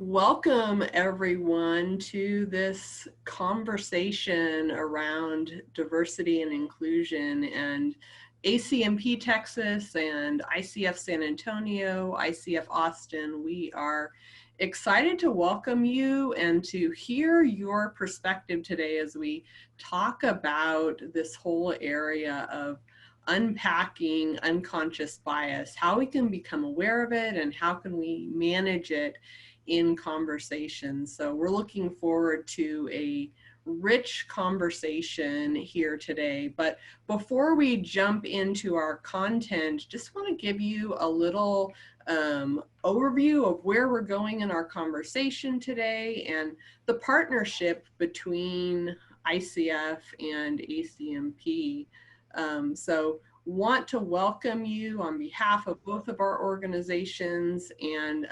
Welcome everyone to this conversation around diversity and inclusion and ACMP Texas and ICF San Antonio, ICF Austin. We are excited to welcome you and to hear your perspective today as we talk about this whole area of unpacking unconscious bias, how we can become aware of it and how can we manage it in conversation. So we're looking forward to a rich conversation here today. But before we jump into our content, just want to give you a little overview of where we're going in our conversation today and the partnership between ICF and ACMP. So want to welcome you on behalf of both of our organizations and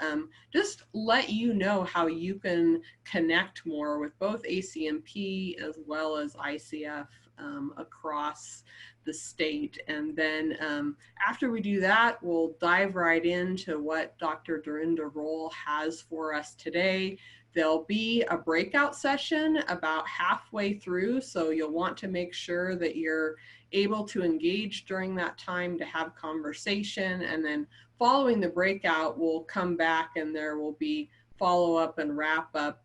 just let you know how you can connect more with both ACMP as well as ICF across the state. And then after we do that, we'll dive right into what Dr. Dorinda Roll has for us today. There'll be a breakout session about halfway through, so you'll want to make sure that you're able to engage during that time to have conversation. And then following the breakout, we'll come back and there will be follow-up and wrap-up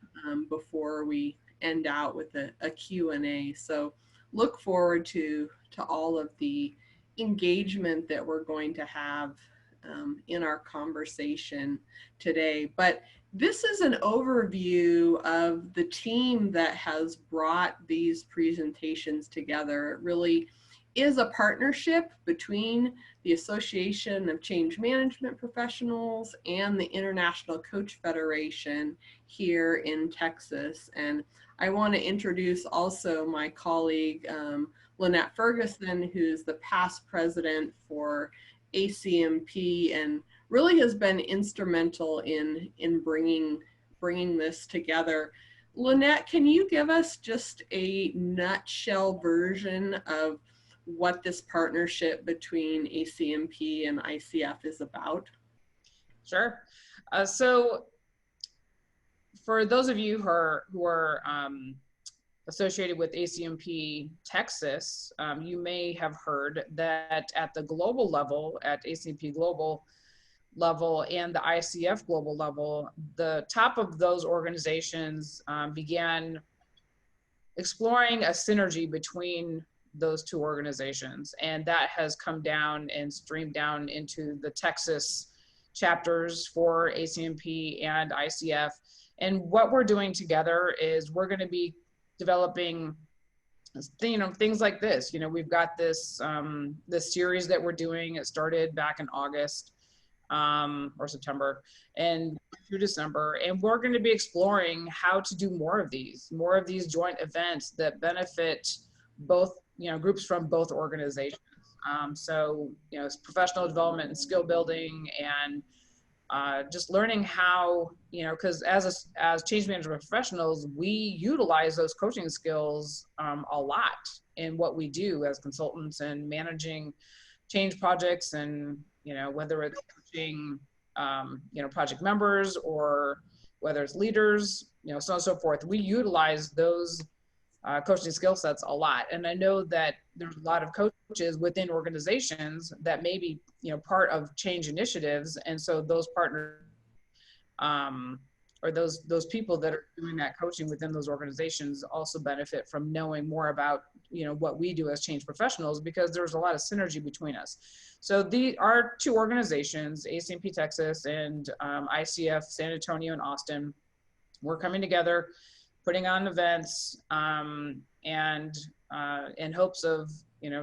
before we end out with a Q&A. So look forward to all of the engagement that we're going to have in our conversation today. But this is an overview of the team that has brought these presentations together. It really is a partnership between the Association of Change Management Professionals and the International Coach Federation here in Texas. And I want to introduce also my colleague, Lynette Ferguson, who's the past president for ACMP and really has been instrumental in bringing this together. Lynette, can you give us just a nutshell version of what this partnership between ACMP and ICF is about? Sure. So for those of you who are associated with ACMP Texas, you may have heard that at the global level, at ACMP global level and the ICF global level, the top of those organizations began exploring a synergy between those two organizations. And that has come down and streamed down into the Texas chapters for ACMP and ICF. And what we're doing together is we're going to be developing, things like this. We've got this this series that we're doing. It started back in August or September and through December. And we're going to be exploring how to do more of these joint events that benefit both, groups from both organizations. So, it's professional development and skill building and just learning how, because as change management professionals, we utilize those coaching skills a lot in what we do as consultants and managing change projects and, whether it's coaching, project members or whether it's leaders, so on and so forth. We utilize those coaching skill sets a lot. And I know that there's a lot of coaches within organizations that may be, part of change initiatives. And so those partners or those people that are doing that coaching within those organizations also benefit from knowing more about, what we do as change professionals, because there's a lot of synergy between us. So our two organizations, ACMP Texas and ICF San Antonio and Austin, we're coming together, putting on events, and in hopes of,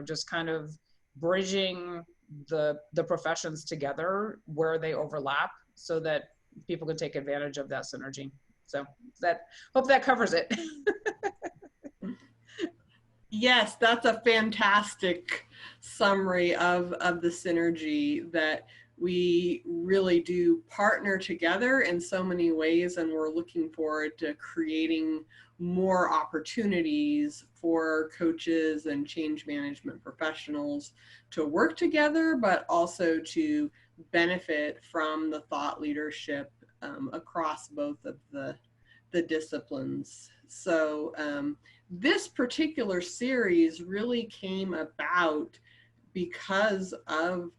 just kind of bridging the professions together where they overlap so that people can take advantage of that synergy. So hope that covers it. Yes, that's a fantastic summary of the synergy that we really do partner together in so many ways, and we're looking forward to creating more opportunities for coaches and change management professionals to work together, but also to benefit from the thought leadership across both of the disciplines. So this particular series really came about because of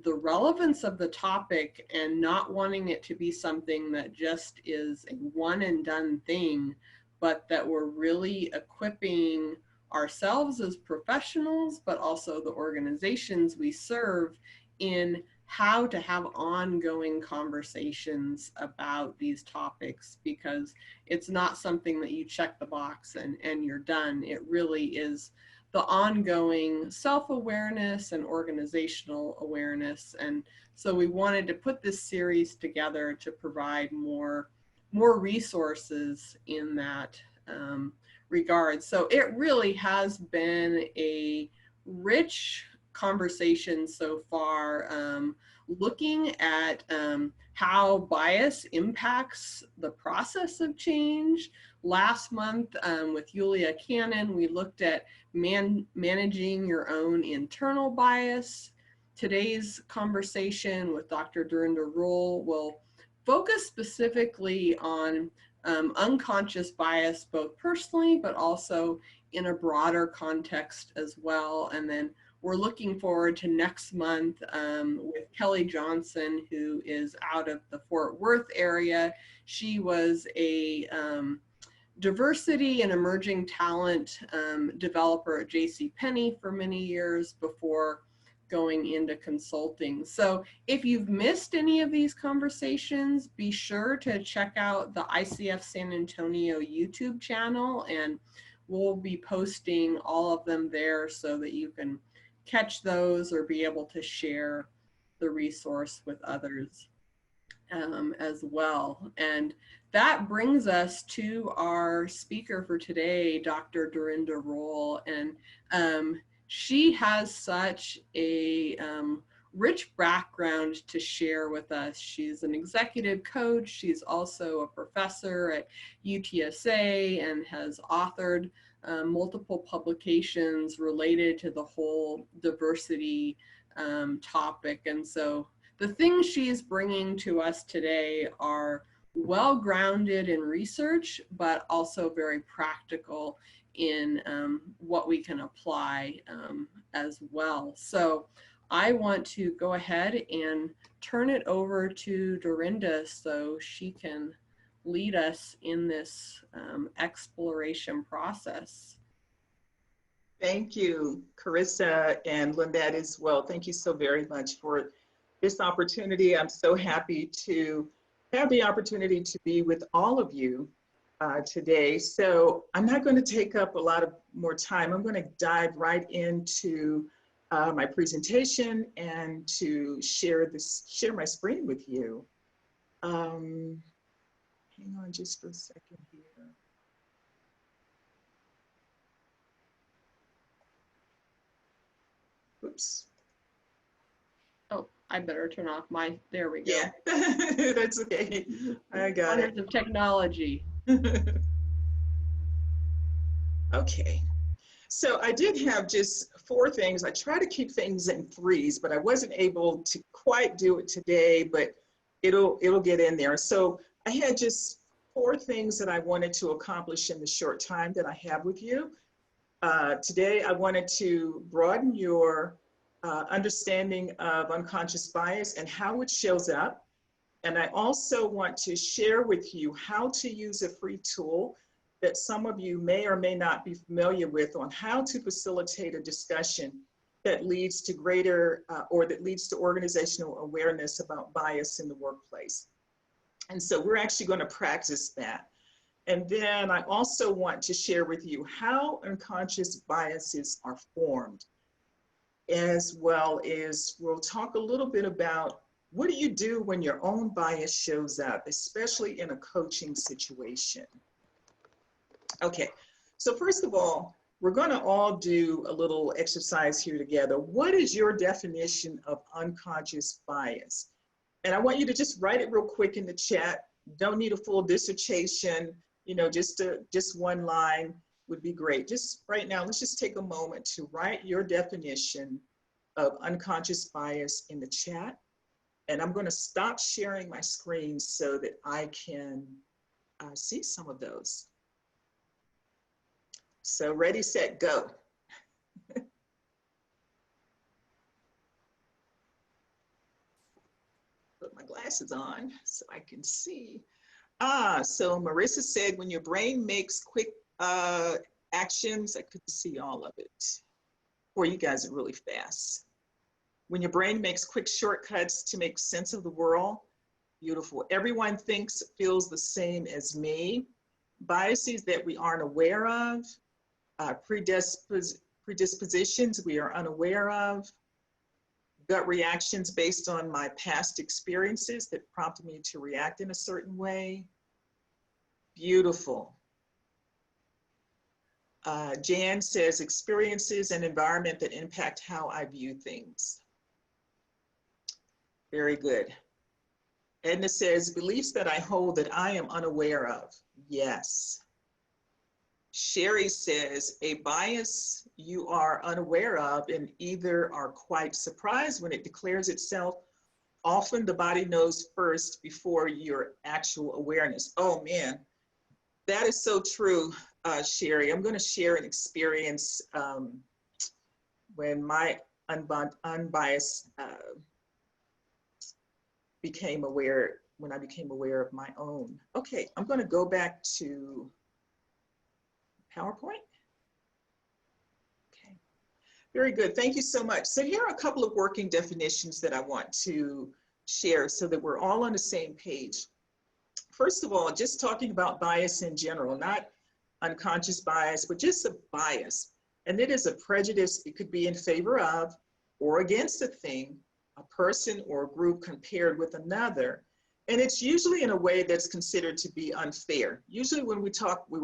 the relevance of the topic and not wanting it to be something that just is a one and done thing, but that we're really equipping ourselves as professionals, but also the organizations we serve in how to have ongoing conversations about these topics, because it's not something that you check the box and you're done. It really is the ongoing self-awareness and organizational awareness. And so we wanted to put this series together to provide more resources in that regard. So it really has been a rich conversation so far, looking at how bias impacts the process of change. Last month with Yulia Cannon, we looked at managing your own internal bias. Today's conversation with Dr. Dorinda Roll will focus specifically on unconscious bias, both personally, but also in a broader context as well. And then we're looking forward to next month with Kelly Johnson, who is out of the Fort Worth area. She was a diversity and emerging talent developer at JCPenney for many years before going into consulting. So if you've missed any of these conversations, be sure to check out the ICF San Antonio YouTube channel, and we'll be posting all of them there so that you can catch those or be able to share the resource with others as well. And that brings us to our speaker for today, Dr. Dorinda Roll. And she has such a rich background to share with us. She's an executive coach. She's also a professor at UTSA and has authored multiple publications related to the whole diversity topic. And so the things she's bringing to us today are well grounded in research, but also very practical in what we can apply as well. So I want to go ahead and turn it over to Dorinda so she can lead us in this exploration process. Thank you, Carissa and Lynette as well. Thank you so very much for this opportunity. I'm so happy to have the opportunity to be with all of you today. So I'm not going to take up a lot of more time. I'm going to dive right into my presentation and to share my screen with you. Hang on just for a second here. Oops. Oh, I better turn off my, there we go. Yeah, that's okay. I got Wonders it. of technology. Okay. So I did have just 4 things. I try to keep things in 3s, but I wasn't able to quite do it today, but it'll get in there. So I had just 4 things that I wanted to accomplish in the short time that I have with you. Today, I wanted to broaden your understanding of unconscious bias and how it shows up. And I also want to share with you how to use a free tool that some of you may or may not be familiar with on how to facilitate a discussion that leads to greater or that leads to organizational awareness about bias in the workplace. And so we're actually going to practice that. And then I also want to share with you how unconscious biases are formed, as well as we'll talk a little bit about what do you do when your own bias shows up, especially in a coaching situation. Okay, so first of all, we're going to all do a little exercise here together. What is your definition of unconscious bias? And I want you to just write it real quick in the chat. Don't need a full dissertation, you know, just one line would be great. Just right now, let's just take a moment to write your definition of unconscious bias in the chat. And I'm going to stop sharing my screen so that I can see some of those. So ready, set, go. Put my glasses on so I can see. So Marissa said, when your brain makes quick actions, I couldn't see all of it. Boy, you guys are really fast. When your brain makes quick shortcuts to make sense of the world, beautiful. Everyone thinks, feels the same as me. Biases that we aren't aware of, predispositions we are unaware of, gut reactions based on my past experiences that prompted me to react in a certain way. Beautiful. Jan says, experiences and environment that impact how I view things. Very good. Edna says, beliefs that I hold that I am unaware of. Yes. Sherry says, a bias you are unaware of and either are quite surprised when it declares itself. Often the body knows first before your actual awareness. Oh man, that is so true, Sherry. I'm going to share an experience when my unbiased became aware, when I became aware of my own. Okay, I'm going to go back to PowerPoint. Okay, very good. Thank you so much. So here are a couple of working definitions that I want to share so that we're all on the same page. First of all, just talking about bias in general, not unconscious bias, but just a bias. And it is a prejudice. It could be in favor of or against a thing, a person or a group compared with another. And it's usually in a way that's considered to be unfair. Usually when we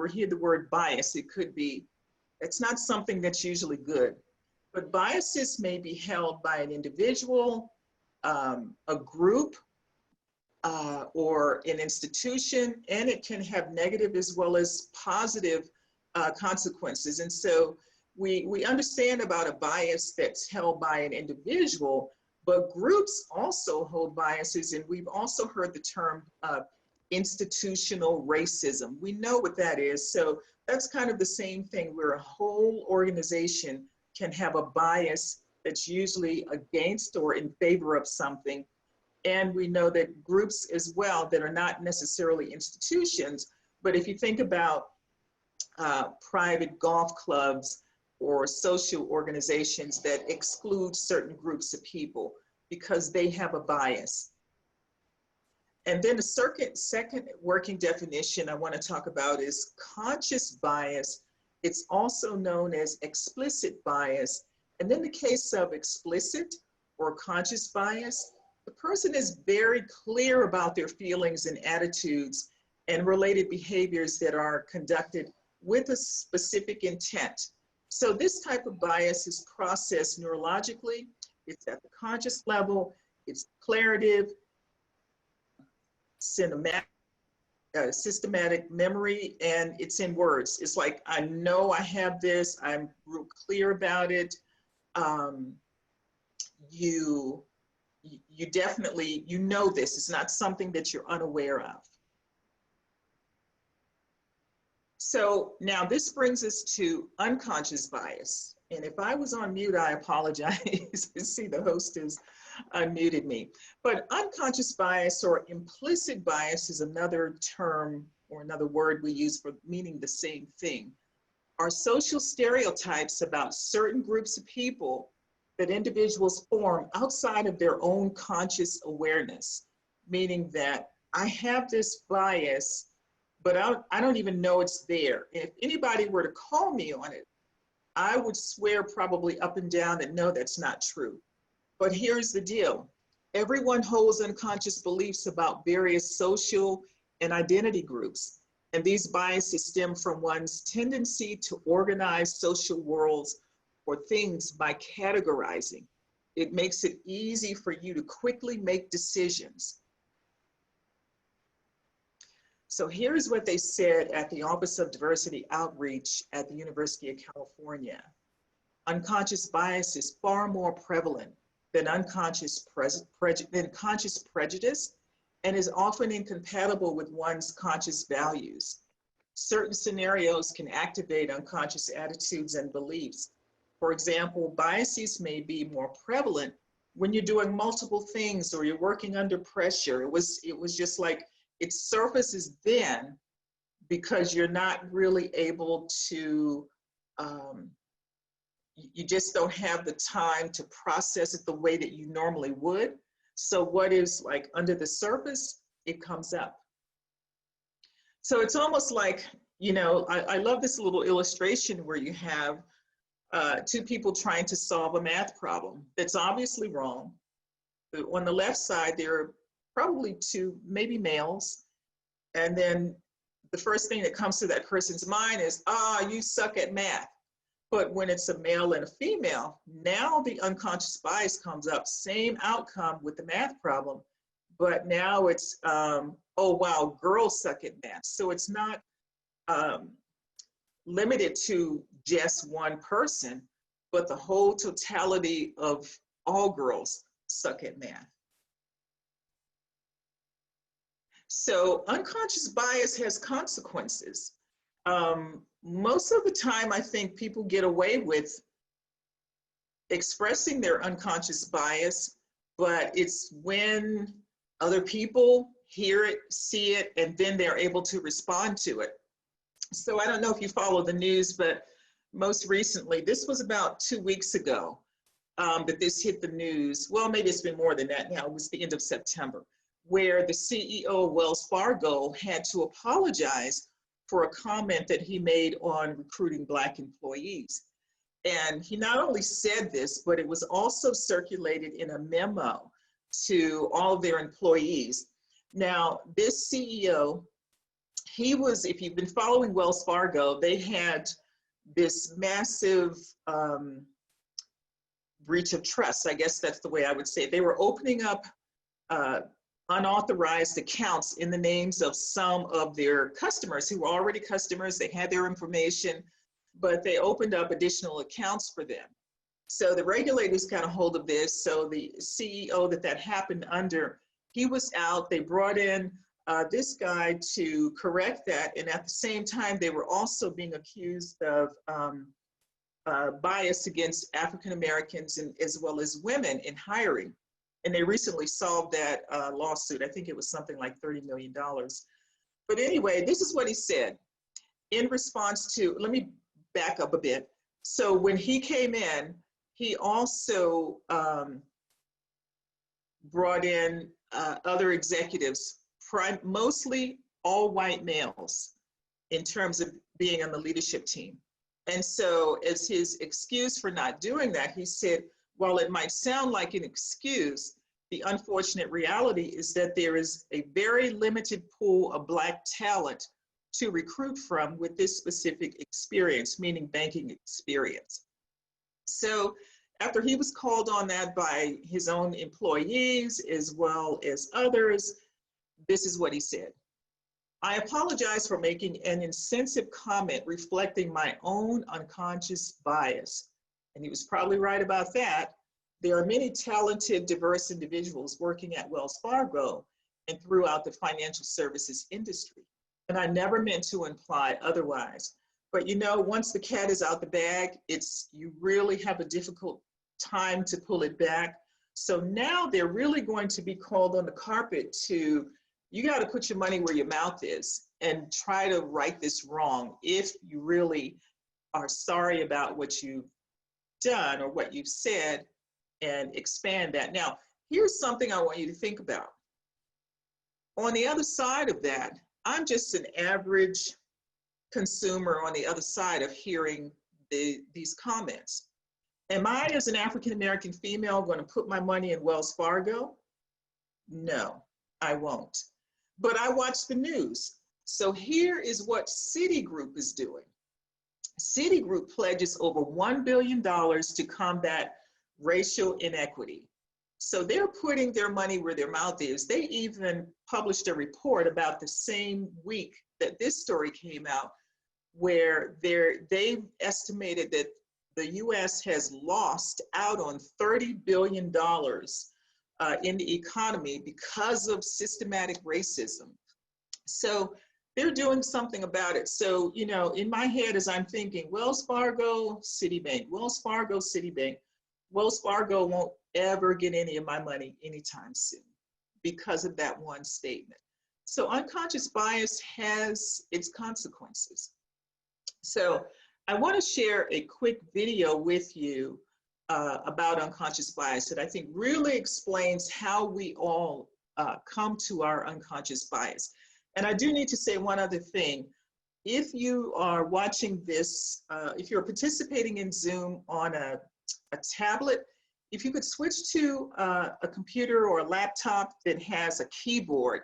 hear the word bias, it could be, it's not something that's usually good. But biases may be held by an individual, a group, or an institution, and it can have negative as well as positive consequences. And so we understand about a bias that's held by an individual, but groups also hold biases, and we've also heard the term institutional racism. We know what that is, so that's kind of the same thing, where a whole organization can have a bias that's usually against or in favor of something. And we know that groups as well that are not necessarily institutions, but if you think about private golf clubs or social organizations that exclude certain groups of people because they have a bias. And then the second working definition I want to talk about is conscious bias. It's also known as explicit bias. And in the case of explicit or conscious bias, the person is very clear about their feelings and attitudes and related behaviors that are conducted with a specific intent. So this type of bias is processed neurologically. It's at the conscious level, it's declarative, systematic memory, and it's in words. It's like, I know I have this, I'm real clear about it. You definitely, you know this, it's not something that you're unaware of. So now this brings us to unconscious bias. And if I was on mute, I apologize. See, the host has unmuted me. But unconscious bias or implicit bias is another term or another word we use for meaning the same thing. Are social stereotypes about certain groups of people that individuals form outside of their own conscious awareness, meaning that I have this bias, but I don't even know it's there. If anybody were to call me on it, I would swear probably up and down that no, that's not true. But here's the deal. Everyone holds unconscious beliefs about various social and identity groups. And these biases stem from one's tendency to organize social worlds or things by categorizing. It makes it easy for you to quickly make decisions. So here's what they said at the Office of Diversity Outreach at the University of California. Unconscious bias is far more prevalent than unconscious prejudice, and is often incompatible with one's conscious values. Certain scenarios can activate unconscious attitudes and beliefs. For example, biases may be more prevalent when you're doing multiple things or you're working under pressure. It was just like it surfaces then because you're not really able to, you just don't have the time to process it the way that you normally would. So what is like under the surface, it comes up. So it's almost like, you know, I love this little illustration where you have two people trying to solve a math problem that's obviously wrong. On the left side, there are probably two, maybe males. And then the first thing that comes to that person's mind is, you suck at math. But when it's a male and a female, now the unconscious bias comes up, same outcome with the math problem, but now it's, oh wow, girls suck at math. So it's not limited to just one person, but the whole totality of all girls suck at math. So unconscious bias has consequences. Most of the time, I think people get away with expressing their unconscious bias, but it's when other people hear it, see it, and then they're able to respond to it. So I don't know if you follow the news, but most recently, this was about 2 weeks ago that this hit the news. Well, maybe it's been more than that now. It was the end of September, where the CEO of Wells Fargo had to apologize for a comment that he made on recruiting Black employees. And he not only said this, but it was also circulated in a memo to all of their employees. Now, this CEO, he was, if you've been following Wells Fargo, they had this massive breach of trust. I guess that's the way I would say it. They were opening up unauthorized accounts in the names of some of their customers who were already customers. They had their information, but they opened up additional accounts for them. So the regulators got a hold of this. So the CEO that happened under, he was out. They brought in this guy to correct that. And at the same time, they were also being accused of bias against African Americans and as well as women in hiring. And they recently solved that lawsuit. I think it was something like $30 million. But anyway, this is what he said in response to, let me back up a bit. So when he came in, he also brought in other executives, mostly all white males in terms of being on the leadership team. And so as his excuse for not doing that, he said, while it might sound like an excuse, the unfortunate reality is that there is a very limited pool of Black talent to recruit from with this specific experience, meaning banking experience. So after he was called on that by his own employees as well as others, this is what he said. I apologize for making an insensitive comment reflecting my own unconscious bias. And he was probably right about that. There are many talented, diverse individuals working at Wells Fargo and throughout the financial services industry. And I never meant to imply otherwise. But you know, once the cat is out the bag, you really have a difficult time to pull it back. So now they're really going to be called on the carpet to, you got to put your money where your mouth is and try to right this wrong if you really are sorry about what you've done or what you've said, and expand that. Now, here's something I want you to think about. On the other side of that, I'm just an average consumer on the other side of hearing these comments. Am I, as an African-American female, going to put my money in Wells Fargo? No, I won't. But I watch the news. So here is what Citigroup is doing. Citigroup pledges over $1 billion to combat racial inequity. So they're putting their money where their mouth is. They even published a report about the same week that this story came out, where they estimated that the US has lost out on $30 billion in the economy because of systematic racism. So they're doing something about it. So, you know, in my head, as I'm thinking, Wells Fargo, Citibank, Wells Fargo, Citibank, Wells Fargo won't ever get any of my money anytime soon because of that one statement. So unconscious bias has its consequences. So I want to share a quick video with you about unconscious bias that I think really explains how we all come to our unconscious bias. And I do need to say one other thing. If you are watching this, if you're participating in Zoom on a tablet, if you could switch to a computer or a laptop that has a keyboard,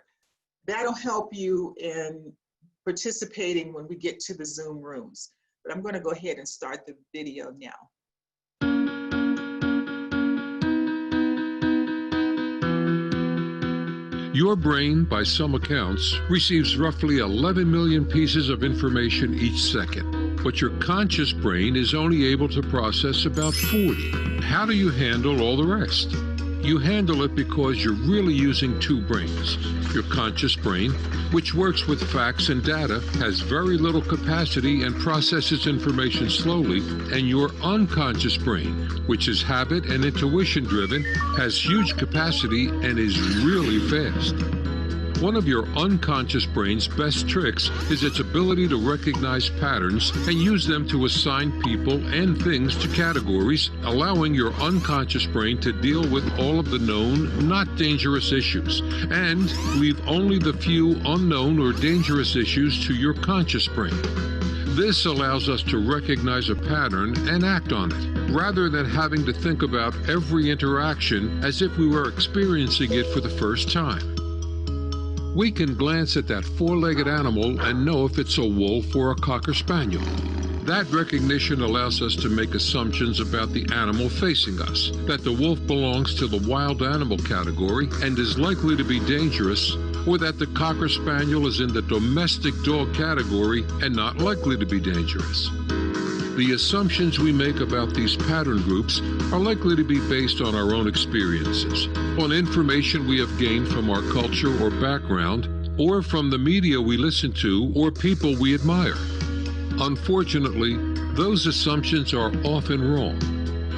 that'll help you in participating when we get to the Zoom rooms. But I'm going to go ahead and start the video now. Your brain, by some accounts, receives roughly 11 million pieces of information each second, but your conscious brain is only able to process about 40. How do you handle all the rest? You handle it because you're really using two brains. Your conscious brain, which works with facts and data, has very little capacity and processes information slowly, and your unconscious brain, which is habit and intuition driven, has huge capacity and is really fast. One of your unconscious brain's best tricks is its ability to recognize patterns and use them to assign people and things to categories, allowing your unconscious brain to deal with all of the known, not dangerous issues, and leave only the few unknown or dangerous issues to your conscious brain. This allows us to recognize a pattern and act on it, rather than having to think about every interaction as if we were experiencing it for the first time. We can glance at that four-legged animal and know if it's a wolf or a cocker spaniel. That recognition allows us to make assumptions about the animal facing us, that the wolf belongs to the wild animal category and is likely to be dangerous, or that the cocker spaniel is in the domestic dog category and not likely to be dangerous. The assumptions we make about these pattern groups are likely to be based on our own experiences, on information we have gained from our culture or background, or from the media we listen to or people we admire. Unfortunately, those assumptions are often wrong.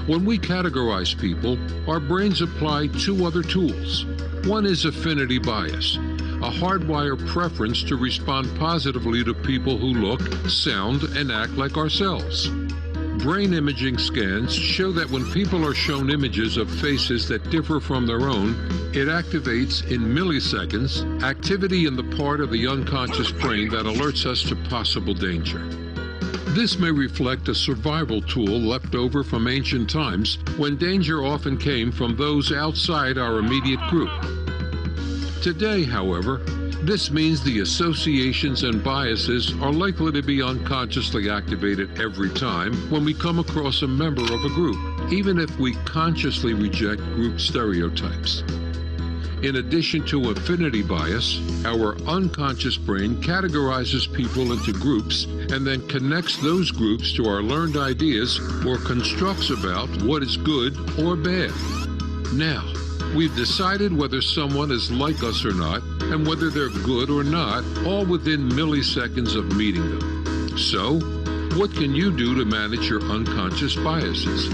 When we categorize people, our brains apply two other tools. One is affinity bias, a hardwired preference to respond positively to people who look, sound, and act like ourselves. Brain imaging scans show that when people are shown images of faces that differ from their own, it activates in milliseconds activity in the part of the unconscious brain that alerts us to possible danger. This may reflect a survival tool left over from ancient times when danger often came from those outside our immediate group. Today, however, this means the associations and biases are likely to be unconsciously activated every time when we come across a member of a group, even if we consciously reject group stereotypes. In addition to affinity bias, our unconscious brain categorizes people into groups and then connects those groups to our learned ideas or constructs about what is good or bad. Now, we've decided whether someone is like us or not, and whether they're good or not, all within milliseconds of meeting them. So, what can you do to manage your unconscious biases?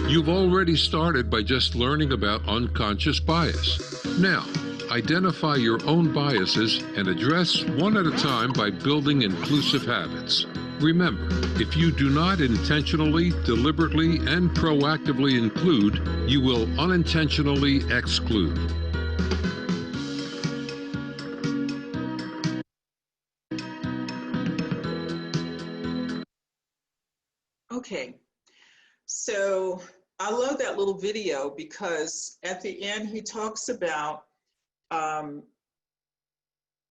You've already started by just learning about unconscious bias. Now, identify your own biases and address one at a time by building inclusive habits. Remember, if you do not intentionally, deliberately, and proactively include, you will unintentionally exclude. Okay, so I love that little video because at the end he talks about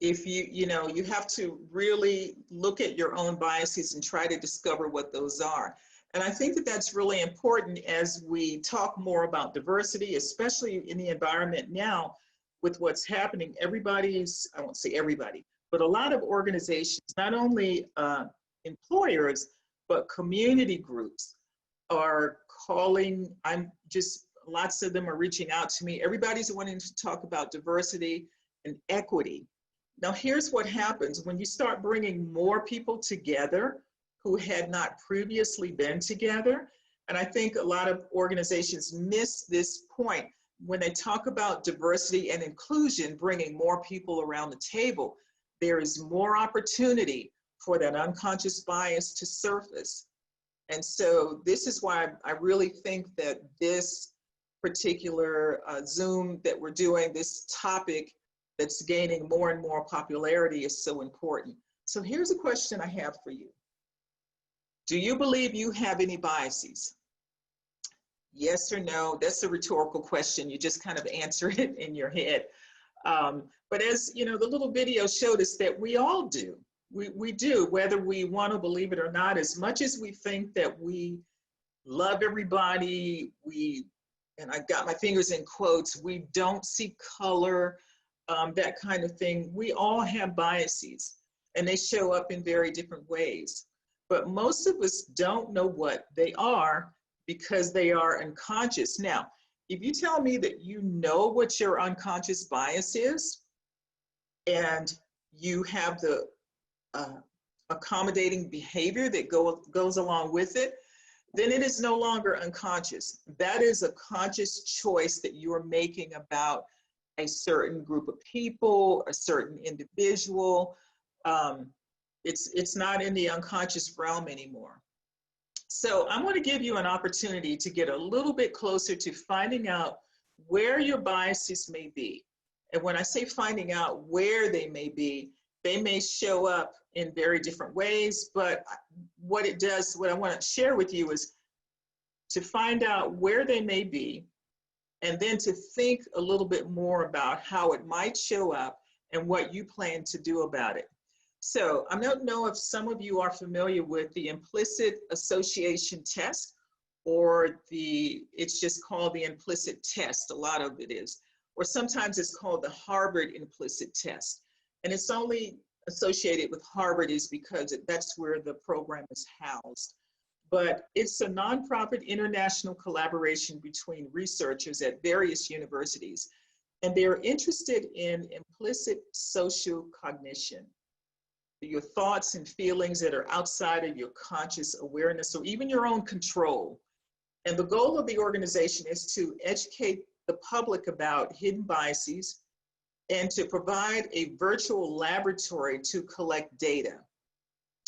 if you have to really look at your own biases and try to discover what those are. And I think that that's really important as we talk more about diversity, especially in the environment now with what's happening. Everybody's, I won't say everybody, but a lot of organizations, not only employers, but community groups are calling. Lots of them are reaching out to me. Everybody's wanting to talk about diversity and equity. Now, here's what happens when you start bringing more people together who had not previously been together. And I think a lot of organizations miss this point. When they talk about diversity and inclusion, bringing more people around the table, there is more opportunity for that unconscious bias to surface. And so this is why I really think that this particular Zoom that we're doing, this topic that's gaining more and more popularity, is so important. So here's a question I have for you. Do you believe you have any biases? Yes or no? That's a rhetorical question. You just kind of answer it in your head. But as you know, the little video showed us that we all do. We do, whether we want to believe it or not. As much as we think that we love everybody, and I got my fingers in quotes, we don't see color, that kind of thing. We all have biases, and they show up in very different ways. But most of us don't know what they are because they are unconscious. Now, if you tell me that you know what your unconscious bias is, and you have the accommodating behavior that goes along with it, then it is no longer unconscious. That is a conscious choice that you are making about a certain group of people, a certain individual. It's not in the unconscious realm anymore. So I'm going to give you an opportunity to get a little bit closer to finding out where your biases may be. And when I say finding out where they may show up in very different ways, but what it does, what I want to share with you is to find out where they may be, and then to think a little bit more about how it might show up and what you plan to do about it. So I don't know if some of you are familiar with the implicit association test, or it's just called the implicit test. A lot of it is, or sometimes it's called the Harvard implicit test. And it's only associated with Harvard is because that's where the program is housed. But it's a nonprofit international collaboration between researchers at various universities, and they're interested in implicit social cognition, your thoughts and feelings that are outside of your conscious awareness or even your own control. And the goal of the organization is to educate the public about hidden biases and to provide a virtual laboratory to collect data.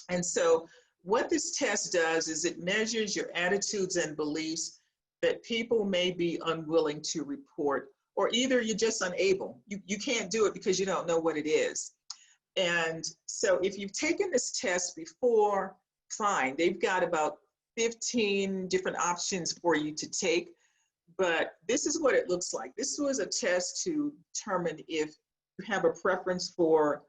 And so what this test does is it measures your attitudes and beliefs that people may be unwilling to report, or either you're just unable. You can't do it because you don't know what it is. And so if you've taken this test before, fine. They've got about 15 different options for you to take, but this is what it looks like. This was a test to determine if you have a preference for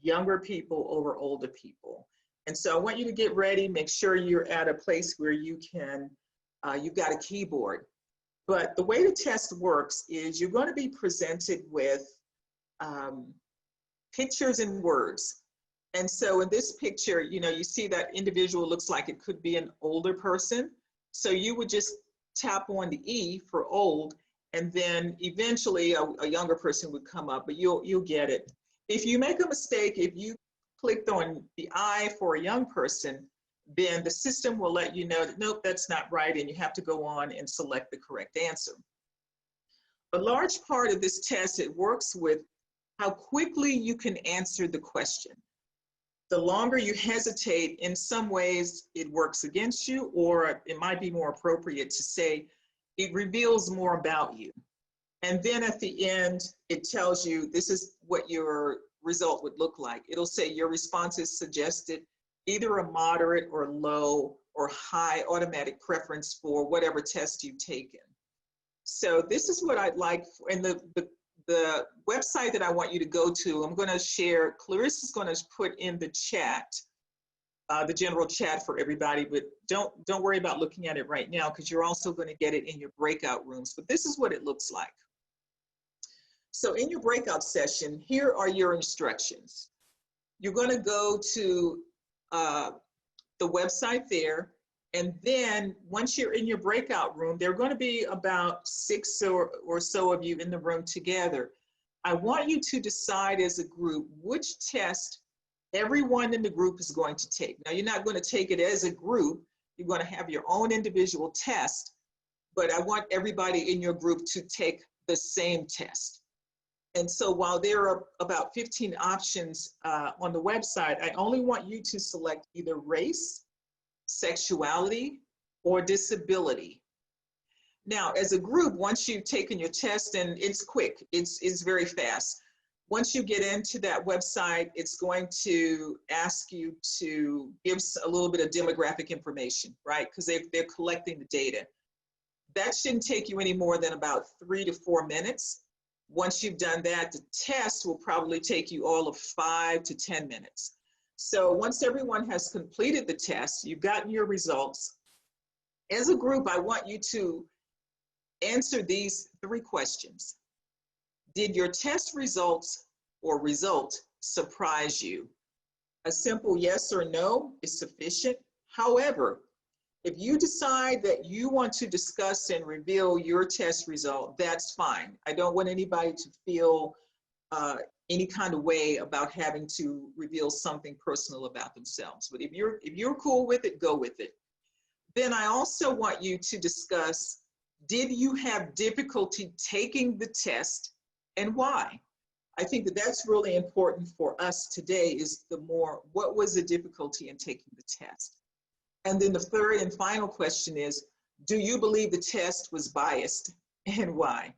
younger people over older people. And so I want you to get ready, make sure you're at a place where you can, you've got a keyboard. But the way the test works is you're going to be presented with pictures and words. And so in this picture, you see that individual looks like it could be an older person. So you would just tap on the E for old, and then eventually a younger person would come up, but you'll get it. If you make a mistake, if you clicked on the I for a young person, then the system will let you know that, nope, that's not right, and you have to go on and select the correct answer. A large part of this test, it works with how quickly you can answer the question. The longer you hesitate, in some ways it works against you, or it might be more appropriate to say it reveals more about you. And then at the end, it tells you this is what your result would look like. It'll say your responses suggested either a moderate or low or high automatic preference for whatever test you've taken. So this is what I'd like, and the website that I want you to go to, I'm going to share, Clarissa's going to put in the chat, the general chat for everybody, but don't worry about looking at it right now because you're also going to get it in your breakout rooms. But this is what it looks like. So in your breakout session, here are your instructions. You're going to go to the website there, And then once you're in your breakout room, there are going to be about 6 or so of you in the room together. I want you to decide as a group which test everyone in the group is going to take. Now, you're not going to take it as a group. You're going to have your own individual test, but I want everybody in your group to take the same test. And so while there are about 15 options on the website, I only want you to select either race, sexuality, or disability. Now, as a group, once you've taken your test, and it's quick, it's very fast. Once you get into that website, it's going to ask you to give a little bit of demographic information, right? Because they're collecting the data. That shouldn't take you any more than about 3 to 4 minutes. Once you've done that, the test will probably take you all of 5 to 10 minutes. So once everyone has completed the test, you've gotten your results. As a group, I want you to answer these 3 questions. Did your test results or result surprise you? A simple yes or no is sufficient. However, if you decide that you want to discuss and reveal your test result, that's fine. I don't want anybody to feel any kind of way about having to reveal something personal about themselves. But if you're cool with it, go with it. Then I also want you to discuss, did you have difficulty taking the test and why? I think that that's really important for us today, is what was the difficulty in taking the test? And then the third and final question is, do you believe the test was biased and why?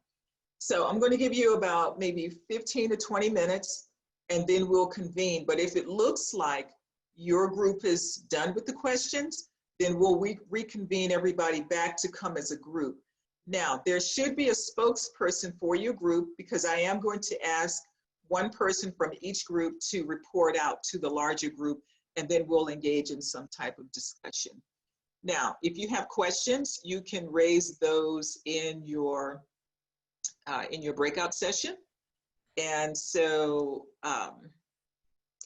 So I'm going to give you about maybe 15 to 20 minutes and then we'll convene. But if it looks like your group is done with the questions, then we'll reconvene everybody back to come as a group. Now, there should be a spokesperson for your group, because I am going to ask one person from each group to report out to the larger group, and then we'll engage in some type of discussion. Now, if you have questions, you can raise those in your breakout session. And so I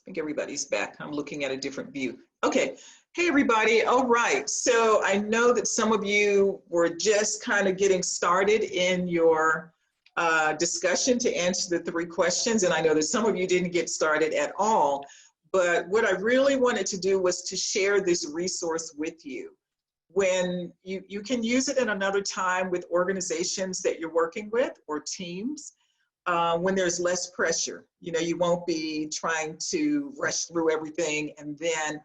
think everybody's back. I'm looking at a different view. Okay. Hey, everybody. All right. So I know that some of you were just kind of getting started in your discussion to answer the 3 questions. And I know that some of you didn't get started at all. But what I really wanted to do was to share this resource with you. When you can use it at another time with organizations that you're working with or teams, when there's less pressure. You know, you won't be trying to rush through everything, and then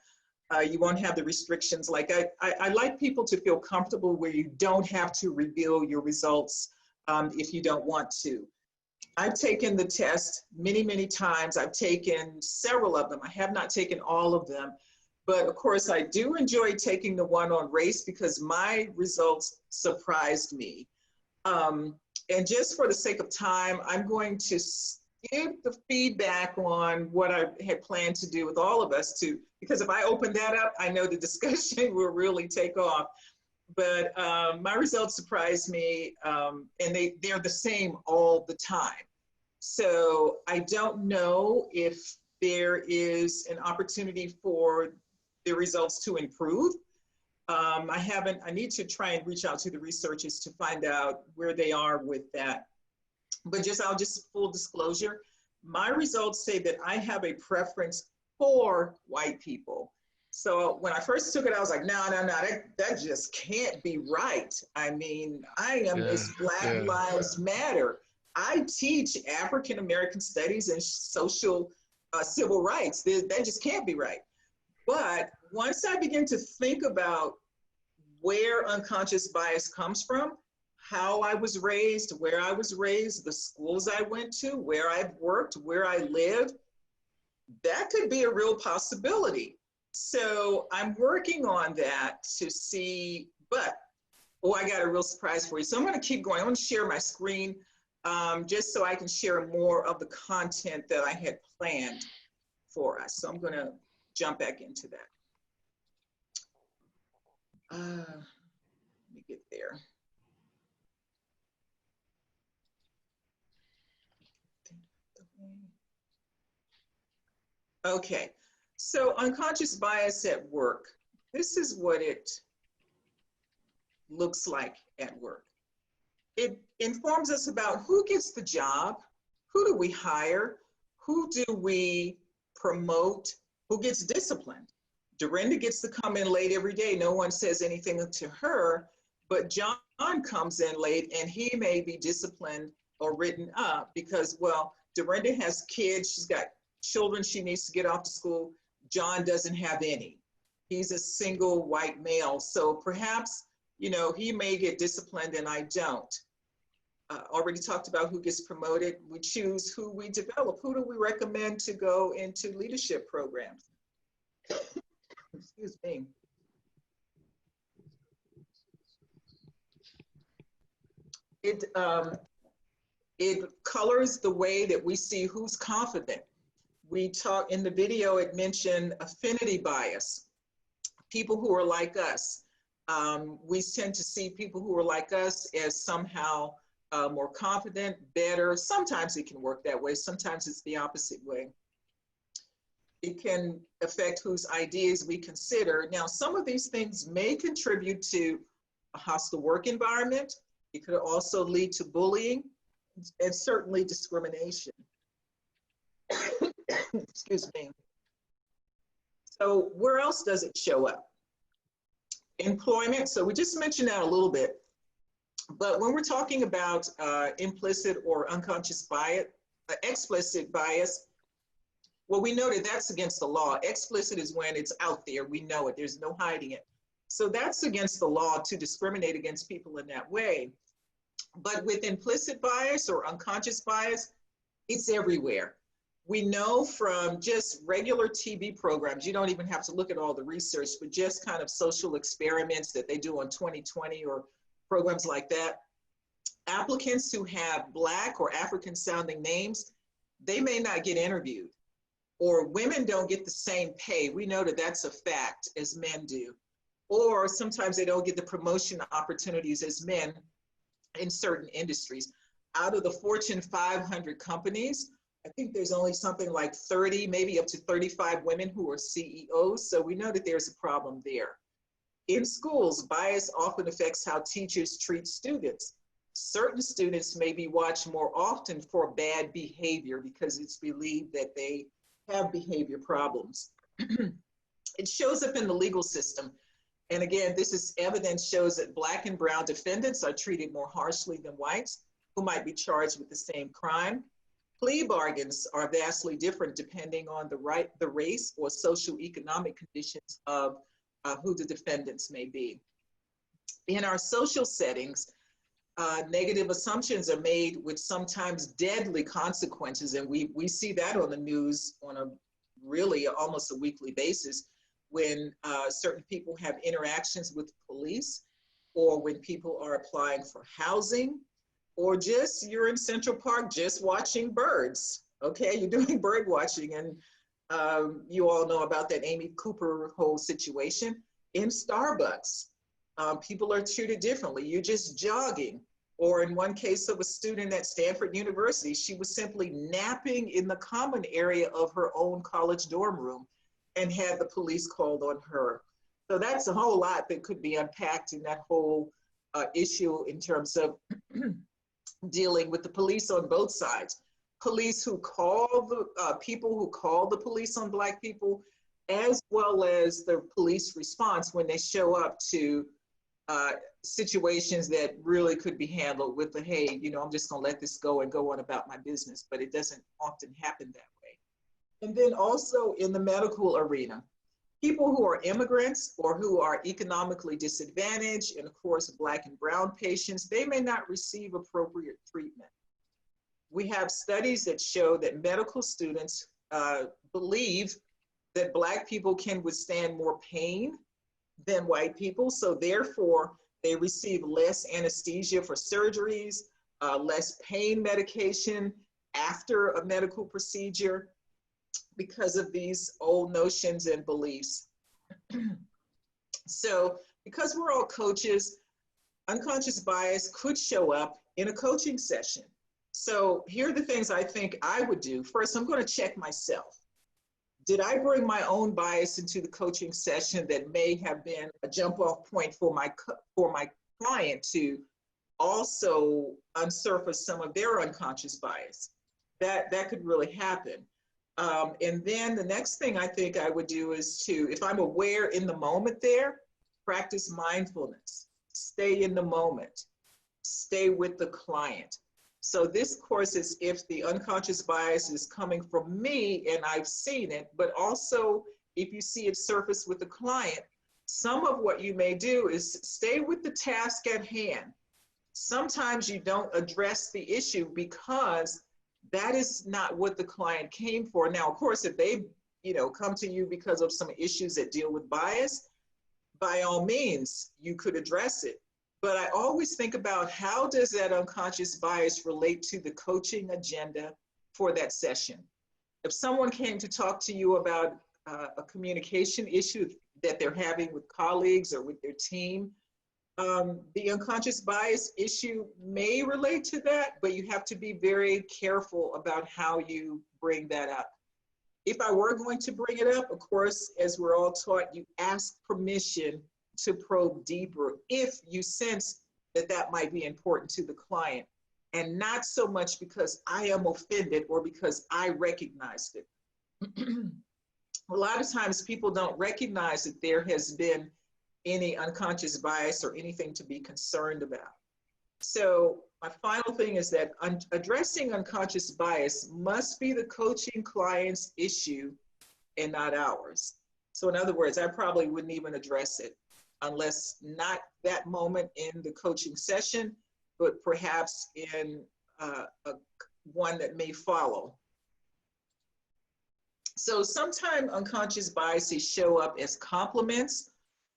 you won't have the restrictions. Like I like people to feel comfortable where you don't have to reveal your results if you don't want to. I've taken the test many, many times. I've taken several of them. I have not taken all of them. But of course, I do enjoy taking the one on race because my results surprised me. And just for the sake of time, I'm going to give the feedback on what I had planned to do with all of us too, because if I open that up, I know the discussion will really take off. But my results surprised me, and they're the same all the time. So I don't know if there is an opportunity for the results to improve. I need to try and reach out to the researchers to find out where they are with that. But I'll just full disclosure, my results say that I have a preference for white people. So when I first took it, I was like, no, that just can't be right. I mean, I am Miss Black Lives Matter. I teach African-American studies and social civil rights. That just can't be right. But once I begin to think about where unconscious bias comes from, how I was raised, where I was raised, the schools I went to, where I've worked, where I live, that could be a real possibility. So I'm working on that to see, but, I got a real surprise for you. So I'm going to keep going. I'm going to share my screen just so I can share more of the content that I had planned for us. So I'm going to jump back into that. Let me get there. Okay, so unconscious bias at work. This is what it looks like at work. It informs us about who gets the job, who do we hire, who do we promote, who gets disciplined. Dorinda gets to come in late every day. No one says anything to her, but John comes in late and he may be disciplined or written up because, well, Dorinda has kids, she's got children she needs to get off to school. John doesn't have any. He's a single white male. So perhaps, you know, he may get disciplined and I don't. Already talked about who gets promoted. We choose who we develop. Who do we recommend to go into leadership programs? Excuse me. It colors the way that we see who's confident. We talk in the video, it mentioned affinity bias. People who are like us. We tend to see people who are like us as somehow more confident, better. Sometimes it can work that way. Sometimes it's the opposite way. It can affect whose ideas we consider. Now, some of these things may contribute to a hostile work environment. It could also lead to bullying and certainly discrimination. Excuse me. So where else does it show up? Employment. So we just mentioned that a little bit. But when we're talking about implicit or unconscious bias, explicit bias, well, we know that that's against the law. Explicit is when it's out there. We know it. There's no hiding it. So that's against the law to discriminate against people in that way. But with implicit bias or unconscious bias, it's everywhere. We know from just regular TV programs, you don't even have to look at all the research, but just kind of social experiments that they do on 2020 or programs like that. Applicants who have Black or African sounding names, they may not get interviewed. Or women don't get the same pay. We know that that's a fact as men do. Or sometimes they don't get the promotion opportunities as men in certain industries. Out of the Fortune 500 companies, I think there's only something like 30, maybe up to 35 women who are CEOs. So we know that there's a problem there. In schools, bias often affects how teachers treat students. Certain students may be watched more often for bad behavior because it's believed that they have behavior problems. It shows up in the legal system. And again, this is evidence shows that Black and brown defendants are treated more harshly than whites who might be charged with the same crime. Plea bargains are vastly different depending on the race or socioeconomic conditions of who the defendants may be. In our social settings, negative assumptions are made with sometimes deadly consequences, and we see that on the news on a really almost a weekly basis when certain people have interactions with police, or when people are applying for housing, or just you're in Central Park just watching birds, okay? You're doing bird watching, and you all know about that Amy Cooper whole situation. In Starbucks, people are treated differently. You're just jogging. Or in one case of a student at Stanford University, she was simply napping in the common area of her own college dorm room and had the police called on her. So that's a whole lot that could be unpacked in that whole issue in terms of dealing with the police on both sides. Police who call the people who call the police on Black people, as well as the police response when they show up to situations that really could be handled with the, hey, you know, I'm just gonna let this go and go on about my business, but it doesn't often happen that way. And then also in the medical arena, people who are immigrants or who are economically disadvantaged, and of course, Black and brown patients, they may not receive appropriate treatment. We have studies that show that medical students believe that Black people can withstand more pain than white people, so therefore they receive less anesthesia for surgeries, less pain medication after a medical procedure because of these old notions and beliefs. So because we're all coaches, unconscious bias could show up in a coaching session. So here are the things I think I would do. First, I'm going to check myself. Did I bring my own bias into the coaching session that may have been a jump-off point for my client to also unsurface some of their unconscious bias. That could really happen. And then the next thing I think I would do is to, if I'm aware in the moment there, practice mindfulness, stay in the moment, stay with the client. So this course is if the unconscious bias is coming from me and I've seen it, but also if you see it surface with the client, some of what you may do is stay with the task at hand. Sometimes you don't address the issue because that is not what the client came for. Now, of course, if they, come to you because of some issues that deal with bias, by all means, you could address it. But I always think about how does that unconscious bias relate to the coaching agenda for that session? If someone came to talk to you about a communication issue that they're having with colleagues or with their team, the unconscious bias issue may relate to that, but you have to be very careful about how you bring that up. If I were going to bring it up, of course, as we're all taught, you ask permission to probe deeper if you sense that that might be important to the client, and not so much because I am offended or because I recognized it. A lot of times people don't recognize that there has been any unconscious bias or anything to be concerned about. So my final thing is that addressing unconscious bias must be the coaching client's issue and not ours. So in other words, I probably wouldn't even address it unless not that moment in the coaching session, but perhaps in one that may follow. So sometimes unconscious biases show up as compliments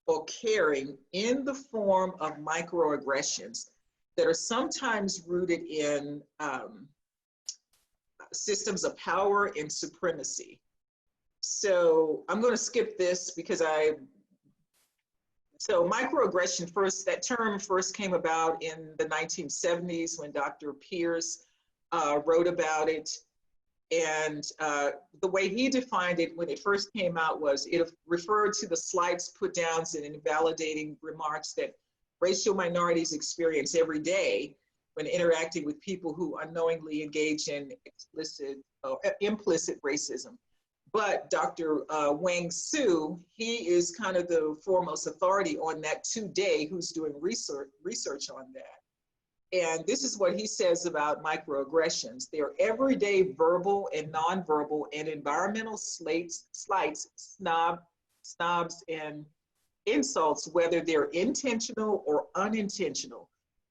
or caring in the form of microaggressions that are sometimes rooted in systems of power and supremacy. So I'm going to skip this because so microaggression that term first came about in the 1970s when Dr. Pierce wrote about it. And the way he defined it when it first came out was it referred to the slights, put downs, and invalidating remarks that racial minorities experience every day when interacting with people who unknowingly engage in implicit racism. But Dr. Wang Su, he is kind of the foremost authority on that today, who's doing research on that. And this is what he says about microaggressions. They are everyday verbal and nonverbal and environmental slights, snobs, and insults, whether they're intentional or unintentional,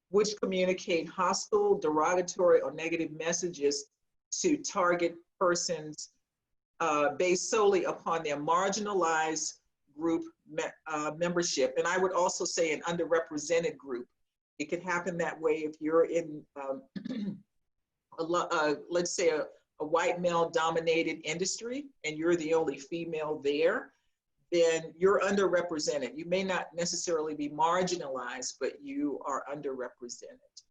which communicate hostile, derogatory, or negative messages to target persons based solely upon their marginalized group membership. And I would also say an underrepresented group. It could happen that way if you're in, let's say, a white male-dominated industry and you're the only female there, then you're underrepresented. You may not necessarily be marginalized, but you are underrepresented.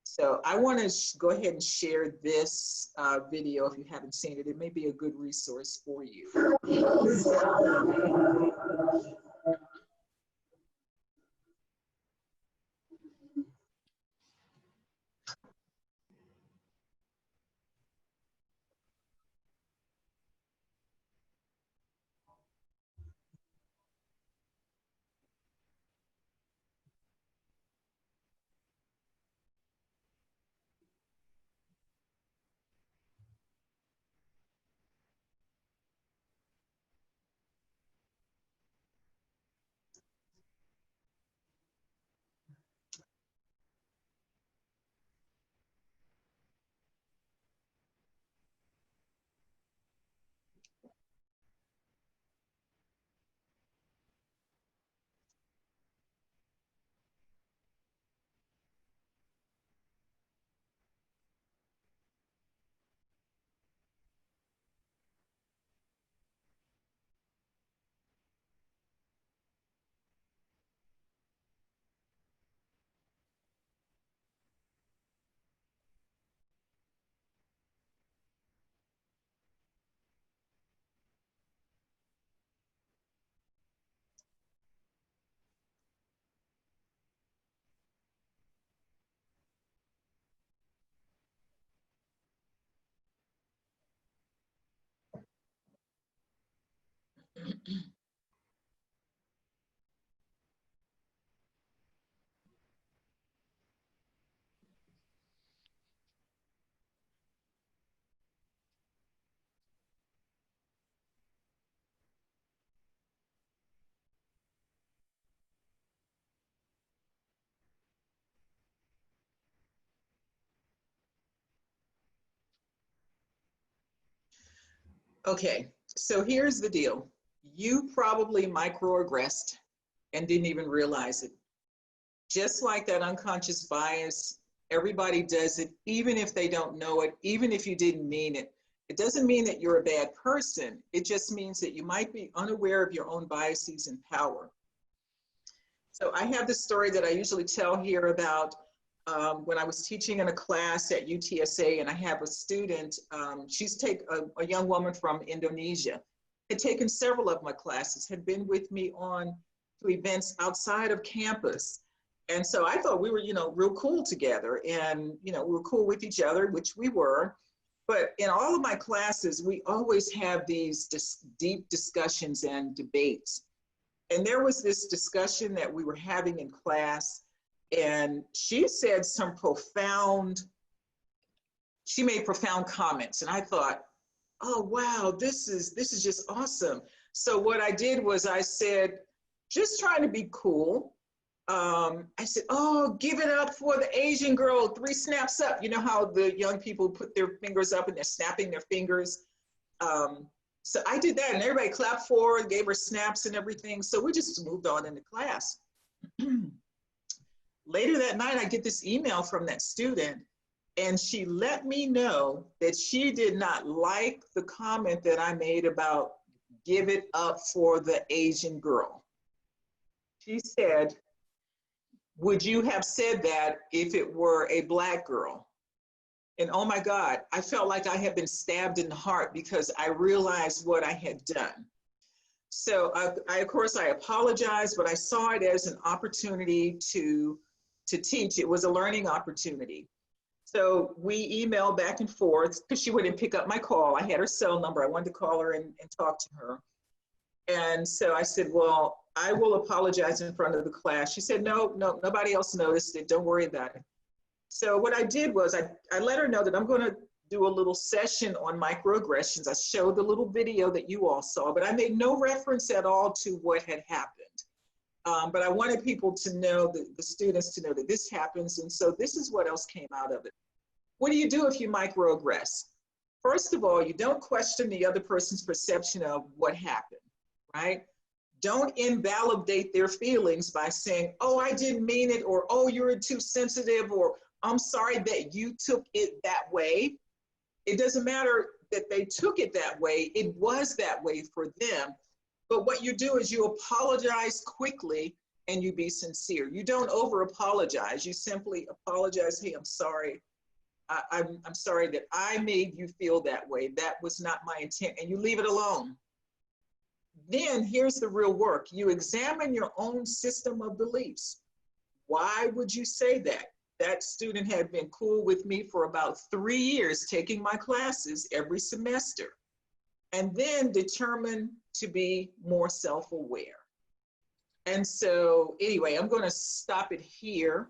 So I want to go ahead and share this video if you haven't seen it. It may be a good resource for you. Okay, so here's the deal. You probably microaggressed and didn't even realize it. Just like that unconscious bias, everybody does it, even if they don't know it, even if you didn't mean it. It doesn't mean that you're a bad person. It just means that you might be unaware of your own biases and power. So I have this story that I usually tell here about when I was teaching in a class at UTSA, and I have a student, she's a young woman from Indonesia, had taken several of my classes, had been with me on to events outside of campus. And so I thought we were, real cool together, and, we were cool with each other, which we were. But in all of my classes, we always have these deep discussions and debates. And there was this discussion that we were having in class, and she said she made profound comments. And I thought, oh, wow, this is just awesome. So what I did was I said, just trying to be cool. I said, oh, give it up for the Asian girl, 3 snaps up. You know how the young people put their fingers up and they're snapping their fingers. So I did that, and everybody clapped for her, gave her snaps and everything. So we just moved on into class. Later that night, I get this email from that student, and she let me know that she did not like the comment that I made about give it up for the Asian girl. She said, would you have said that if it were a Black girl? And oh my God, I felt like I had been stabbed in the heart because I realized what I had done. So of course, I apologized, but I saw it as an opportunity to teach. It was a learning opportunity. So we emailed back and forth because she wouldn't pick up my call. I had her cell number. I wanted to call her and talk to her. And so I said, well, I will apologize in front of the class. She said, no, nobody else noticed it. Don't worry about it. So what I did was I let her know that I'm going to do a little session on microaggressions. I showed the little video that you all saw, but I made no reference at all to what had happened. But I wanted people to know, the students to know that this happens. And so this is what else came out of it. What do you do if you microaggress? First of all, you don't question the other person's perception of what happened, right? Don't invalidate their feelings by saying, oh, I didn't mean it, or oh, you're too sensitive, or I'm sorry that you took it that way. It doesn't matter that they took it that way. It was that way for them. But what you do is you apologize quickly and you be sincere. You don't over apologize. You simply apologize. Hey, I'm sorry. I'm sorry that I made you feel that way. That was not my intent. And you leave it alone. Then here's the real work. You examine your own system of beliefs. Why would you say that? That student had been cool with me for about 3 years, taking my classes every semester, and then determined to be more self-aware. And so anyway, I'm going to stop it here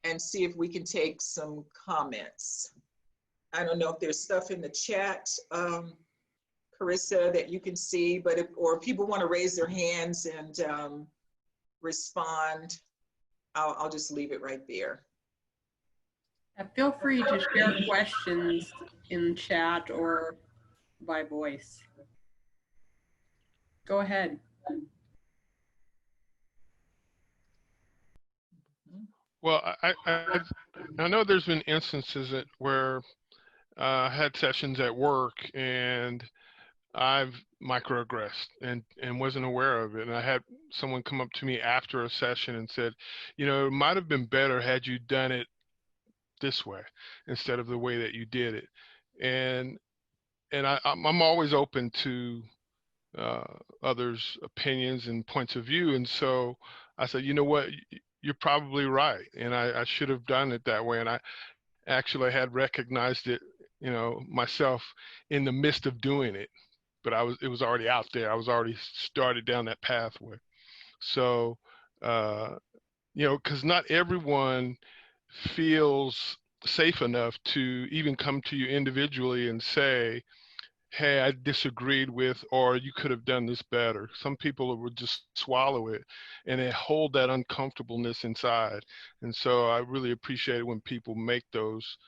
and see if we can take some comments. I don't know if there's stuff in the chat, Carissa, that you can see, but or people want to raise their hands and respond, I'll just leave it right there. Feel free to share questions in chat or by voice. Go ahead. Well, I know there's been instances where I had sessions at work and I've microaggressed and wasn't aware of it. And I had someone come up to me after a session and said, you know, it might have been better had you done it this way instead of the way that you did it. And I'm always open to others' opinions and points of view. And so I said, you know what, you're probably right. And I should have done it that way. And I actually had recognized it, you know, myself in the midst of doing it. But it was already out there. I was already started down that pathway. So, you know, because not everyone feels safe enough to even come to you individually and say, hey, I disagreed with, or you could have done this better. Some people would just swallow it and they hold that uncomfortableness inside. And so I really appreciate it when people make those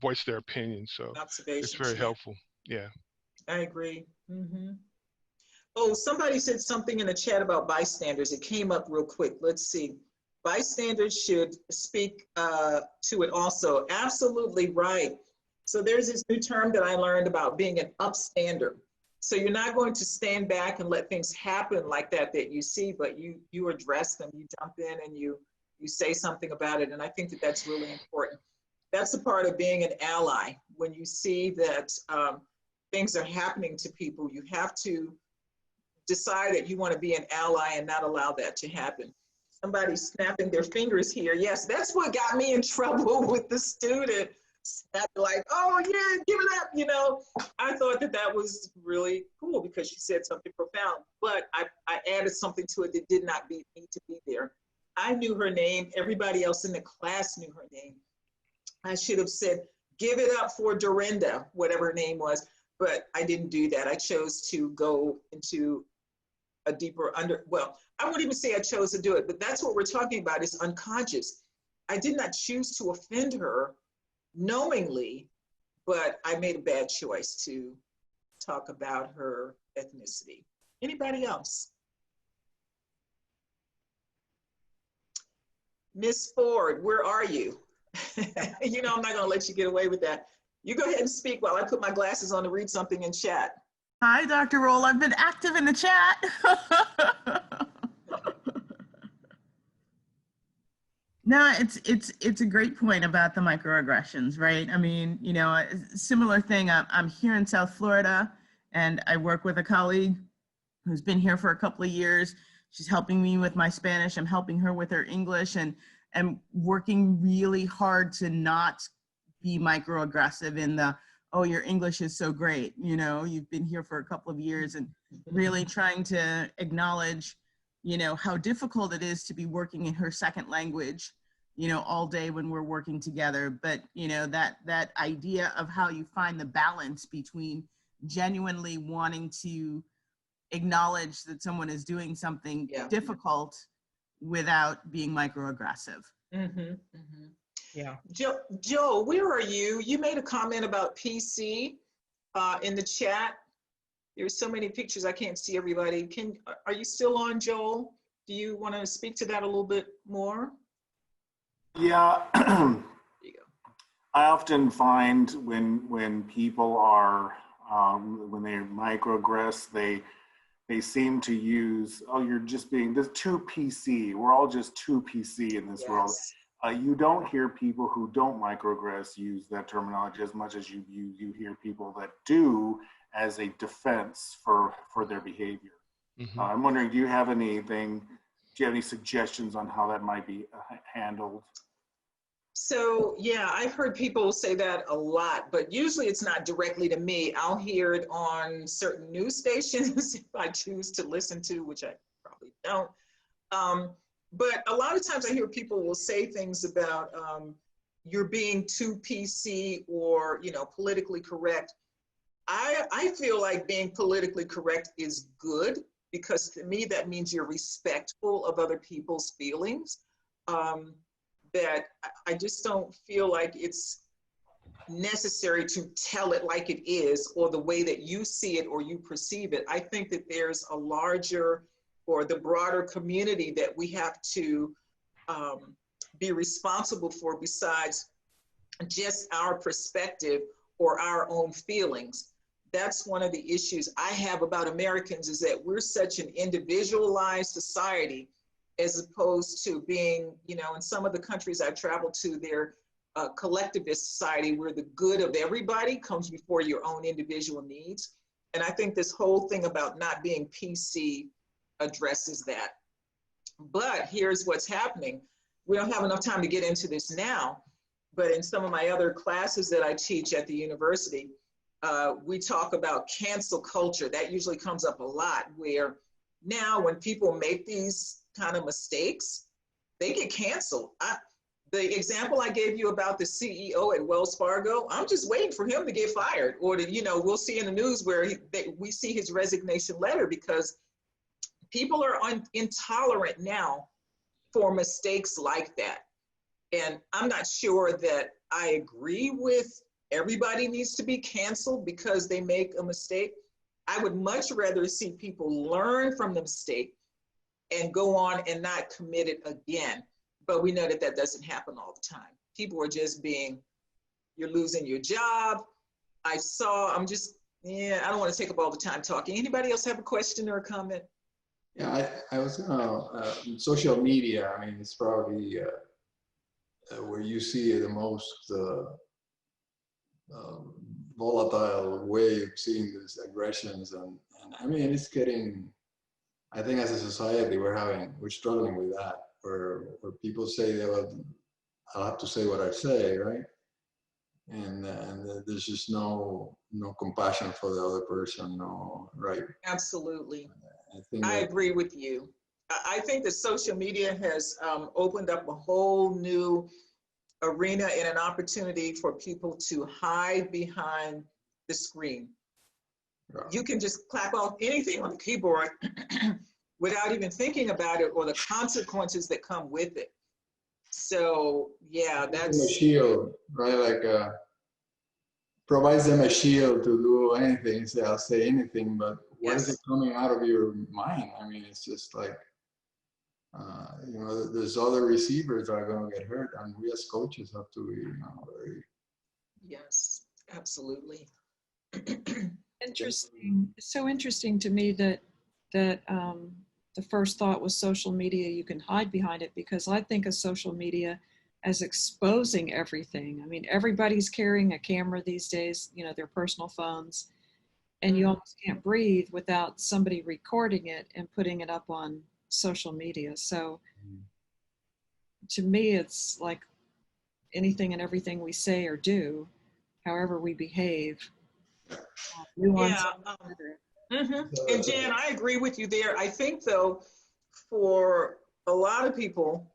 voice their opinion. So it's Observations, very yeah. helpful. Yeah. I agree. Oh, somebody said something in the chat about bystanders. It came up real quick. Let's see. Bystanders should speak to it also. Absolutely right. So there's this new term that I learned about being an upstander. So you're not going to stand back and let things happen like that you see, but you address them, you jump in and you say something about it. And I think that that's really important. That's a part of being an ally. When you see that things are happening to people, you have to decide that you want to be an ally and not allow that to happen. Somebody's snapping their fingers here. Yes, that's what got me in trouble with the student. Like, oh yeah, give it up, I thought that was really cool because she said something profound, but I added something to it that did not need to be there. I knew her name. Everybody else in the class knew her name. I should have said, give it up for Dorinda, whatever her name was, but I didn't do that. I chose to go into a deeper I wouldn't even say I chose to do it, but that's what we're talking about is unconscious. I did not choose to offend her knowingly, but I made a bad choice to talk about her ethnicity. Anybody else? Miss Ford, where are you? I'm not going to let you get away with that. You go ahead and speak while I put my glasses on to read something in chat. Hi, Dr. Roll. I've been active in the chat. No, it's a great point about the microaggressions, right? I mean, a similar thing. I'm here in South Florida, and I work with a colleague who's been here for a couple of years. She's helping me with my Spanish. I'm helping her with her English, and working really hard to not be microaggressive in the, oh, your English is so great. You've been here for a couple of years, and really trying to acknowledge, how difficult it is to be working in her second language, all day when we're working together. But, that idea of how you find the balance between genuinely wanting to acknowledge that someone is doing something difficult without being microaggressive. Yeah. Joe, where are you? You made a comment about PC in the chat. There's so many pictures, I can't see everybody. Are you still on, Joel? Do you want to speak to that a little bit more? Yeah. There you go. I often find when people are, when they microaggress, they seem to use, oh, you're just being this too PC. We're all just too PC in this world. You don't hear people who don't microaggress use that terminology as much as you hear people that do as a defense for their behavior. I'm wondering, do you have any suggestions on how that might be handled? So yeah, I've heard people say that a lot, but usually it's not directly to me. I'll hear it on certain news stations if I choose to listen to, which I probably don't. But a lot of times I hear people will say things about you're being too PC or, politically correct. I feel like being politically correct is good because to me that means you're respectful of other people's feelings. That I just don't feel like it's necessary to tell it like it is or the way that you see it or you perceive it. I think that there's a larger or the broader community that we have to be responsible for besides just our perspective or our own feelings. That's one of the issues I have about Americans is that we're such an individualized society as opposed to being, in some of the countries I've traveled to, they're a collectivist society where the good of everybody comes before your own individual needs. And I think this whole thing about not being PC addresses that. But here's what's happening. We don't have enough time to get into this now, but in some of my other classes that I teach at the university, we talk about cancel culture. That usually comes up a lot, where now when people make these kind of mistakes, they get canceled. The example I gave you about the CEO at Wells Fargo, I'm just waiting for him to get fired, or to, we'll see in the news where we see his resignation letter, because people are intolerant now for mistakes like that. And I'm not sure that I agree with everybody needs to be canceled because they make a mistake. I would much rather see people learn from the mistake and go on and not commit it again. But we know that that doesn't happen all the time. People are just you're losing your job. I don't want to take up all the time talking. Anybody else have a question or a comment? Yeah, I was social media. I mean, it's probably where you see the most volatile way of seeing these aggressions, and I mean, it's getting. I think as a society, we're struggling with that, where people say, "Well, I'll have to say what I say," right? And there's just no compassion for the other person, no, right? Absolutely. I I agree with you. I think that social media has opened up a whole new arena and an opportunity for people to hide behind the screen. You can just clap off anything on the keyboard without even thinking about it or the consequences that come with it. So yeah, that's a shield, right? Like provides them a shield to do anything. Say, I'll say anything, but what is it coming out of your mind? I mean, it's just like, you know, there's other receivers that are going to get hurt, and we as coaches have to be, you know, very. Yes, absolutely. Interesting. It's so interesting to me that the first thought was social media. You can hide behind it, because I think of social media as exposing everything. I mean, everybody's carrying a camera these days, you know, their personal phones, and you almost can't breathe without somebody recording it and putting it up on social media. So to me, it's like anything and everything we say or do, however we behave. Yeah. And Jan, I agree with you there. I think though, for a lot of people,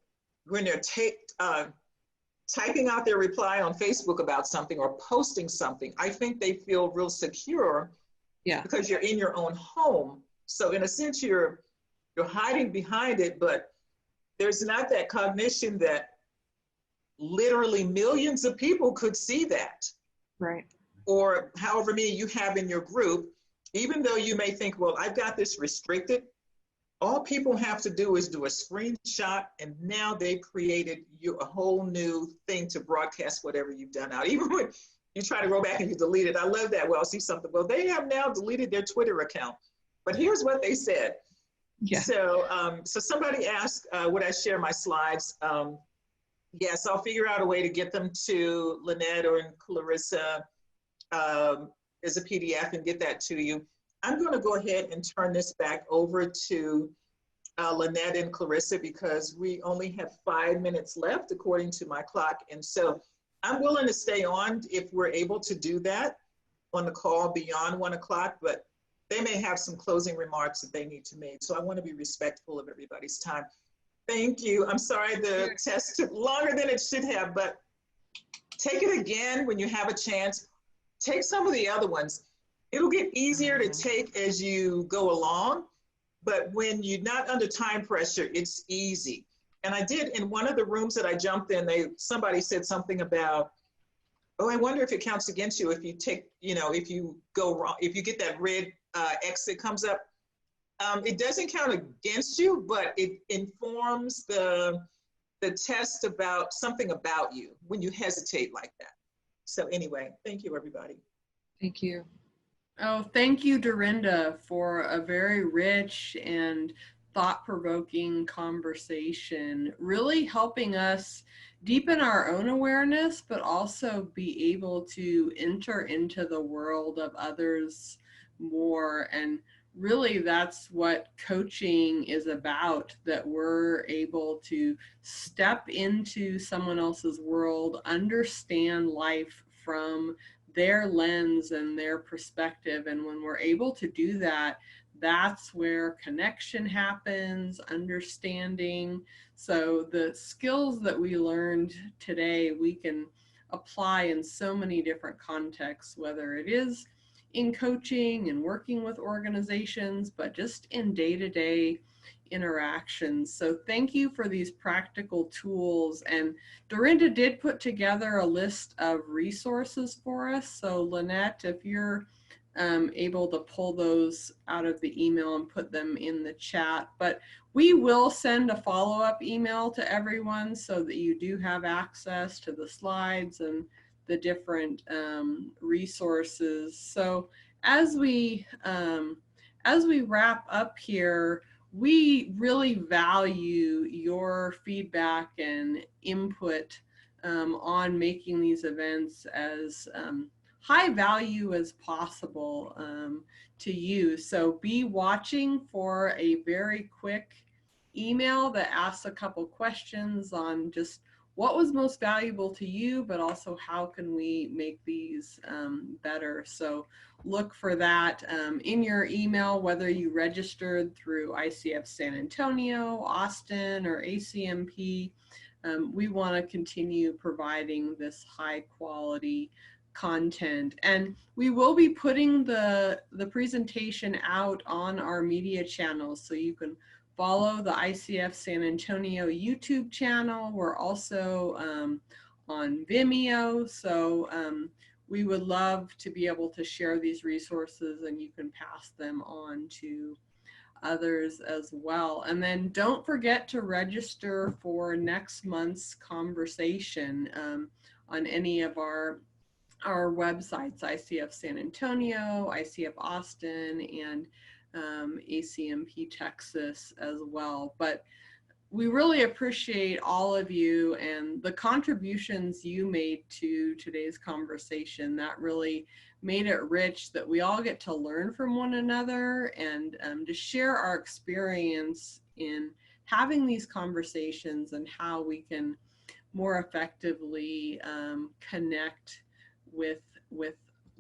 when they're typing out their reply on Facebook about something or posting something, I think they feel real secure, because you're in your own home. So in a sense, you're hiding behind it, but there's not that cognition that literally millions of people could see that. Right. Or however many you have in your group, even though you may think, well, I've got this restricted, all people have to do is do a screenshot, and now they've created you a whole new thing to broadcast whatever you've done out. Even when you try to go back and you delete it. I love that. Well, I'll see something. Well, they have now deleted their Twitter account. But here's what they said. Yeah. So somebody asked, would I share my slides? Yes, I'll figure out a way to get them to Lynette or Clarissa as a PDF and get that to you. I'm going to go ahead and turn this back over to Lynette and Clarissa, because we only have 5 minutes left according to my clock. And so I'm willing to stay on if we're able to do that on the call beyond 1 o'clock, but they may have some closing remarks that they need to make. So I want to be respectful of everybody's time. Thank you. I'm sorry the test took longer than it should have, but take it again when you have a chance. Take some of the other ones. It'll get easier to take as you go along, but when you're not under time pressure, it's easy. And I did, in one of the rooms that I jumped in, somebody said something about, oh, I wonder if it counts against you if you take, you know, if you go wrong, if you get that red X that comes up. It doesn't count against you, but it informs the test about something about you when you hesitate like that. So anyway, thank you, everybody. Thank you. Oh, thank you, Dorinda, for a very rich and thought-provoking conversation, really helping us deepen our own awareness, but also be able to enter into the world of others more. And really, that's what coaching is about, that we're able to step into someone else's world, understand life from their lens and their perspective. And when we're able to do that, that's where connection happens, understanding. So the skills that we learned today, we can apply in so many different contexts, whether it is in coaching and working with organizations, but just in day-to-day interactions. So thank you for these practical tools. And Dorinda did put together a list of resources for us. So Lynette, if you're able to pull those out of the email and put them in the chat. But we will send a follow-up email to everyone so that you do have access to the slides and the different resources. So as we wrap up here, we really value your feedback and input on making these events as high value as possible to you. So be watching for a very quick email that asks a couple questions on just what was most valuable to you, but also how can we make these better. So look for that in your email, whether you registered through ICF San Antonio, Austin, or ACMP. We want to continue providing this high quality content, and we will be putting the presentation out on our media channels, so you can follow the ICF San Antonio YouTube channel. We're also on Vimeo, so we would love to be able to share these resources, and you can pass them on to others as well. And then don't forget to register for next month's conversation on any of our websites, ICF San Antonio, ICF Austin, and ACMP Texas as well. But we really appreciate all of you and the contributions you made to today's conversation. That really made it rich, that we all get to learn from one another and to share our experience in having these conversations and how we can more effectively connect with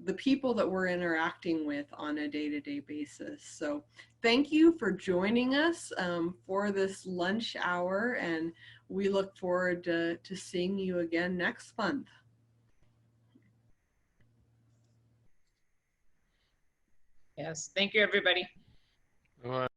the people that we're interacting with on a day-to-day basis. So thank you for joining us for this lunch hour, and we look forward to seeing you again next month. Yes, thank you, everybody. All right.